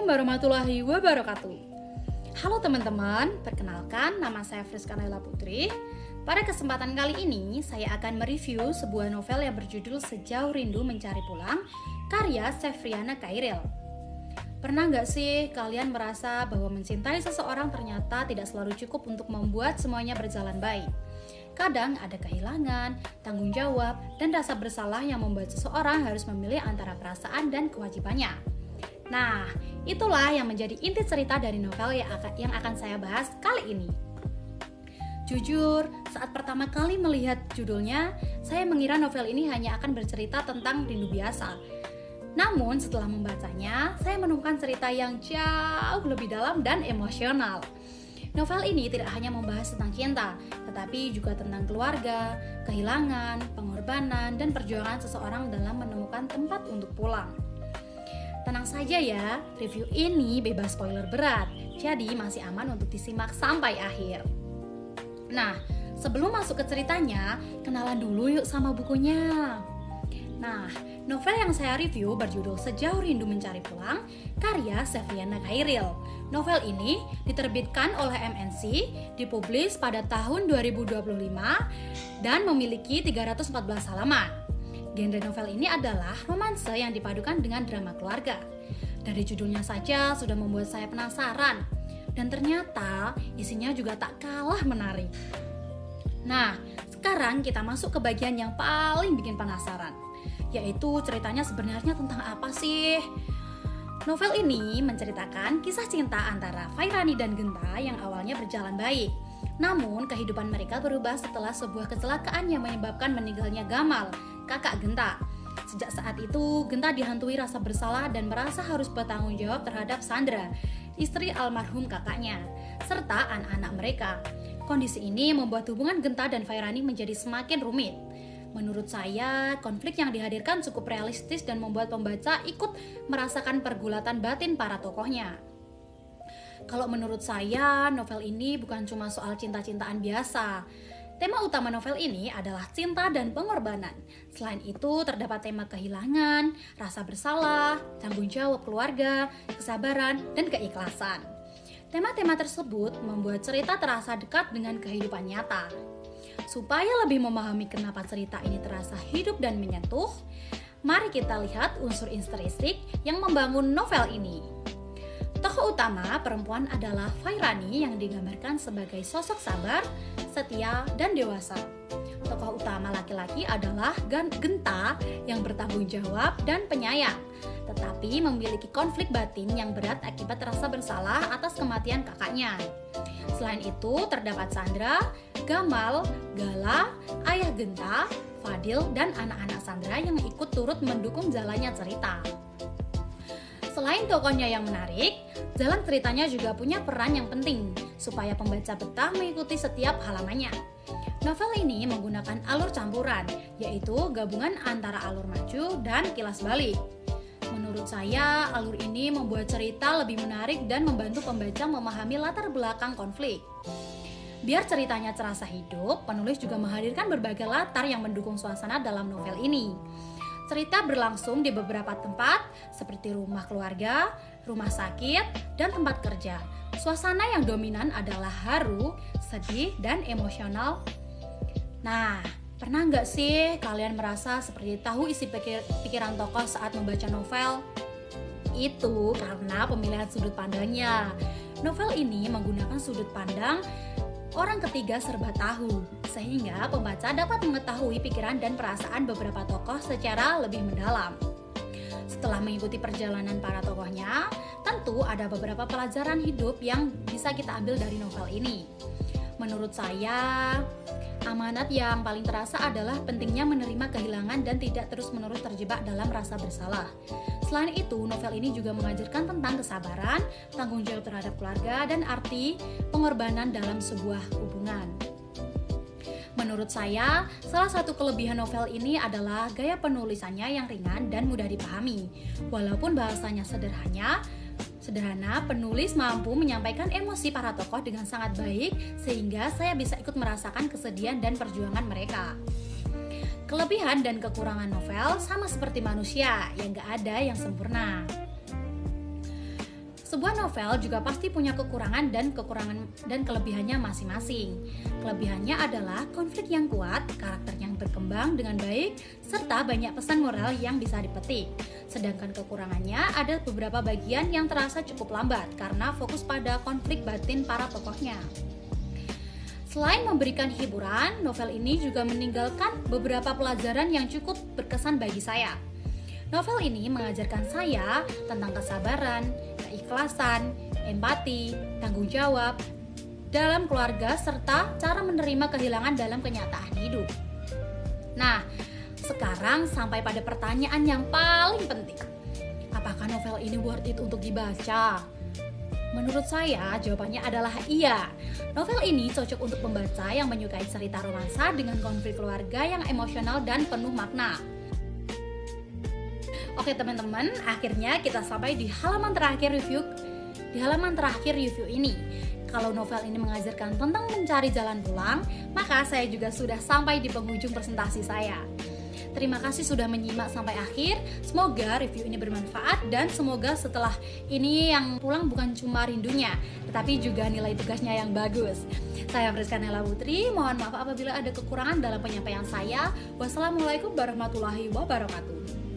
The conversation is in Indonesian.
Assalamualaikum warahmatullahi wabarakatuh. Halo teman-teman, perkenalkan nama saya Friska Naila Putri. Pada kesempatan kali ini, saya akan mereview sebuah novel yang berjudul Sejauh Rindu Mencari Pulang, karya Sefriana Khairil. Pernah nggak sih kalian merasa bahwa mencintai seseorang ternyata tidak selalu cukup untuk membuat semuanya berjalan baik? Kadang ada kehilangan, tanggung jawab, dan rasa bersalah yang membuat seseorang harus memilih antara perasaan dan kewajibannya. Nah, itulah yang menjadi inti cerita dari novel yang akan saya bahas kali ini. Jujur, saat pertama kali melihat judulnya, saya mengira novel ini hanya akan bercerita tentang rindu biasa. Namun setelah membacanya, saya menemukan cerita yang jauh lebih dalam dan emosional. Novel ini tidak hanya membahas tentang cinta, tetapi juga tentang keluarga, kehilangan, pengorbanan, dan perjuangan seseorang dalam menemukan tempat untuk pulang. Tenang saja ya, review ini bebas spoiler berat, jadi masih aman untuk disimak sampai akhir. Nah, sebelum masuk ke ceritanya, kenalan dulu yuk sama bukunya. Nah, novel yang saya review berjudul Sejauh Rindu Mencari Pulang, karya Sefriana Khairil. Novel ini diterbitkan oleh MNC, dipublish pada tahun 2025, dan memiliki 314 halaman. Genre novel ini adalah romanse yang dipadukan dengan drama keluarga. Dari judulnya saja sudah membuat saya penasaran, dan ternyata isinya juga tak kalah menarik. Nah, sekarang kita masuk ke bagian yang paling bikin penasaran, yaitu ceritanya sebenarnya tentang apa sih? Novel ini menceritakan kisah cinta antara Fairani dan Genta yang awalnya berjalan baik. Namun, kehidupan mereka berubah setelah sebuah kecelakaan yang menyebabkan meninggalnya Gamal, kakak Genta. Sejak saat itu, Genta dihantui rasa bersalah dan merasa harus bertanggung jawab terhadap Sandra, istri almarhum kakaknya, serta anak-anak mereka. Kondisi ini membuat hubungan Genta dan Fairani menjadi semakin rumit. Menurut saya, konflik yang dihadirkan cukup realistis dan membuat pembaca ikut merasakan pergulatan batin para tokohnya. Kalau menurut saya, novel ini bukan cuma soal cinta-cintaan biasa. Tema utama novel ini adalah cinta dan pengorbanan. Selain itu, terdapat tema kehilangan, rasa bersalah, tanggung jawab keluarga, kesabaran, dan keikhlasan. Tema-tema tersebut membuat cerita terasa dekat dengan kehidupan nyata. Supaya lebih memahami kenapa cerita ini terasa hidup dan menyentuh, mari kita lihat unsur intrinsik yang membangun novel ini. Tokoh utama perempuan adalah Fairani yang digambarkan sebagai sosok sabar, setia, dan dewasa. Tokoh utama laki-laki adalah Genta yang bertanggung jawab dan penyayang, tetapi memiliki konflik batin yang berat akibat rasa bersalah atas kematian kakaknya. Selain itu, terdapat Sandra, Gamal, Gala, ayah Genta, Fadil, dan anak-anak Sandra yang ikut turut mendukung jalannya cerita. Selain tokohnya yang menarik, jalan ceritanya juga punya peran yang penting supaya pembaca betah mengikuti setiap halamannya. Novel ini menggunakan alur campuran, yaitu gabungan antara alur maju dan kilas balik. Menurut saya, alur ini membuat cerita lebih menarik dan membantu pembaca memahami latar belakang konflik. Biar ceritanya terasa hidup, penulis juga menghadirkan berbagai latar yang mendukung suasana dalam novel ini. Cerita berlangsung di beberapa tempat, seperti rumah keluarga, rumah sakit, dan tempat kerja. Suasana yang dominan adalah haru, sedih, dan emosional. Nah, pernah nggak sih kalian merasa seperti tahu isi pikiran tokoh saat membaca novel? Itu karena pemilihan sudut pandangnya. Novel ini menggunakan sudut pandang orang ketiga serba tahu, sehingga pembaca dapat mengetahui pikiran dan perasaan beberapa tokoh secara lebih mendalam. Setelah mengikuti perjalanan para tokohnya, tentu ada beberapa pelajaran hidup yang bisa kita ambil dari novel ini. Menurut saya, amanat yang paling terasa adalah pentingnya menerima kehilangan dan tidak terus-menerus terjebak dalam rasa bersalah. Selain itu, novel ini juga mengajarkan tentang kesabaran, tanggung jawab terhadap keluarga, dan arti pengorbanan dalam sebuah hubungan. Menurut saya, salah satu kelebihan novel ini adalah gaya penulisannya yang ringan dan mudah dipahami. Walaupun bahasanya sederhana, penulis mampu menyampaikan emosi para tokoh dengan sangat baik, sehingga saya bisa ikut merasakan kesedihan dan perjuangan mereka. Kelebihan dan kekurangan novel sama seperti manusia yang gak ada yang sempurna. Sebuah novel juga pasti punya kekurangan dan kelebihannya masing-masing. Kelebihannya adalah konflik yang kuat, karakter yang berkembang dengan baik, serta banyak pesan moral yang bisa dipetik. Sedangkan kekurangannya ada beberapa bagian yang terasa cukup lambat karena fokus pada konflik batin para tokohnya. Selain memberikan hiburan, novel ini juga meninggalkan beberapa pelajaran yang cukup berkesan bagi saya. Novel ini mengajarkan saya tentang kesabaran, keikhlasan, empati, tanggung jawab dalam keluarga, serta cara menerima kehilangan dalam kenyataan hidup. Nah, sekarang sampai pada pertanyaan yang paling penting. Apakah novel ini worth it untuk dibaca? Menurut saya, jawabannya adalah iya. Novel ini cocok untuk pembaca yang menyukai cerita romansa dengan konflik keluarga yang emosional dan penuh makna. Oke teman-teman, akhirnya kita sampai di halaman terakhir review ini. Kalau novel ini mengajarkan tentang mencari jalan pulang, maka saya juga sudah sampai di penghujung presentasi saya. Terima kasih sudah menyimak sampai akhir. Semoga review ini bermanfaat dan semoga setelah ini yang pulang bukan cuma rindunya, tetapi juga nilai tugasnya yang bagus. Saya Friska Nela Putri, mohon maaf apabila ada kekurangan dalam penyampaian saya. Wassalamualaikum warahmatullahi wabarakatuh.